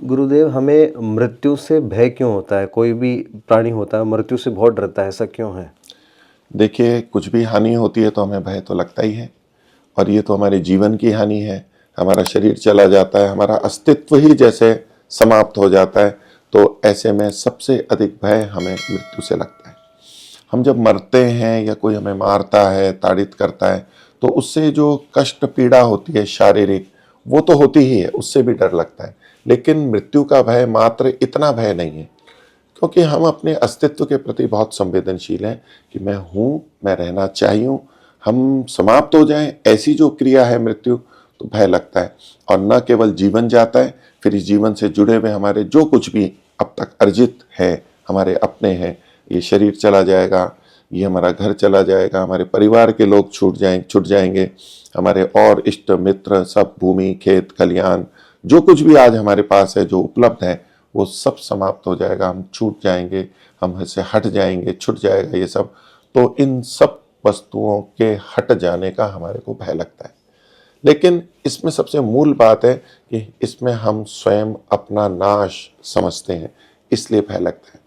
गुरुदेव, हमें मृत्यु से भय क्यों होता है? कोई भी प्राणी होता है मृत्यु से बहुत डरता है, ऐसा क्यों है? देखिए, कुछ भी हानि होती है तो हमें भय तो लगता ही है। और ये तो हमारे जीवन की हानि है। हमारा शरीर चला जाता है, हमारा अस्तित्व ही जैसे समाप्त हो जाता है। तो ऐसे में सबसे अधिक भय हमें मृत्यु से लगता है। हम जब मरते हैं या कोई हमें मारता है, ताड़ित करता है, तो उससे जो कष्ट पीड़ा होती है शारीरिक, वो तो होती ही है, उससे भी डर लगता है। लेकिन मृत्यु का भय मात्र इतना भय नहीं है, क्योंकि हम अपने अस्तित्व के प्रति बहुत संवेदनशील हैं कि मैं हूँ, मैं रहना चाहिए, हम समाप्त हो जाएं, ऐसी जो क्रिया है मृत्यु, तो भय लगता है। और न केवल जीवन जाता है, फिर इस जीवन से जुड़े हुए हमारे जो कुछ भी अब तक अर्जित है, हमारे अपने हैं, ये शरीर चला जाएगा, ये हमारा घर चला जाएगा, हमारे परिवार के लोग छूट जाएंगे, हमारे और इष्ट मित्र सब, भूमि खेत खलियान, जो कुछ भी आज हमारे पास है, जो उपलब्ध है, वो सब समाप्त हो जाएगा, हम छूट जाएंगे, हम इससे हट जाएंगे, छूट जाएगा ये सब। तो इन सब वस्तुओं के हट जाने का हमारे को भय लगता है। लेकिन इसमें सबसे मूल बात है कि इसमें हम स्वयं अपना नाश समझते हैं, इसलिए भय लगता है।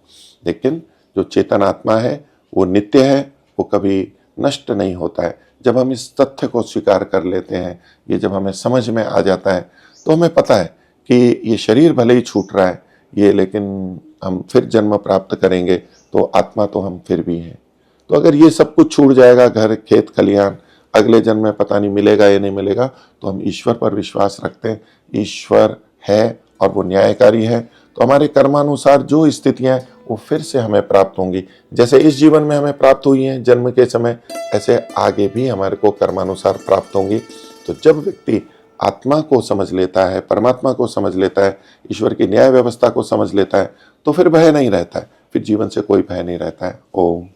लेकिन जो चेतन आत्मा है वो नित्य है, वो कभी नष्ट नहीं होता है। जब हम इस तथ्य को स्वीकार कर लेते हैं, ये जब हमें समझ में आ जाता है, तो हमें पता है कि ये शरीर भले ही छूट रहा है ये, लेकिन हम फिर जन्म प्राप्त करेंगे, तो आत्मा तो हम फिर भी हैं। तो अगर ये सब कुछ छूट जाएगा, घर खेत खलियान, अगले जन्म में पता नहीं मिलेगा या नहीं मिलेगा, तो हम ईश्वर पर विश्वास रखते हैं। ईश्वर है और वो न्यायकारी है, तो हमारे कर्मानुसार जो स्थितियां हैं वो फिर से हमें प्राप्त होंगी। जैसे इस जीवन में हमें प्राप्त हुई हैं जन्म के समय, ऐसे आगे भी हमारे को कर्मानुसार प्राप्त होंगी। तो जब व्यक्ति आत्मा को समझ लेता है, परमात्मा को समझ लेता है, ईश्वर की न्याय व्यवस्था को समझ लेता है, तो फिर भय नहीं रहता है, फिर जीवन से कोई भय नहीं रहता है। ओम।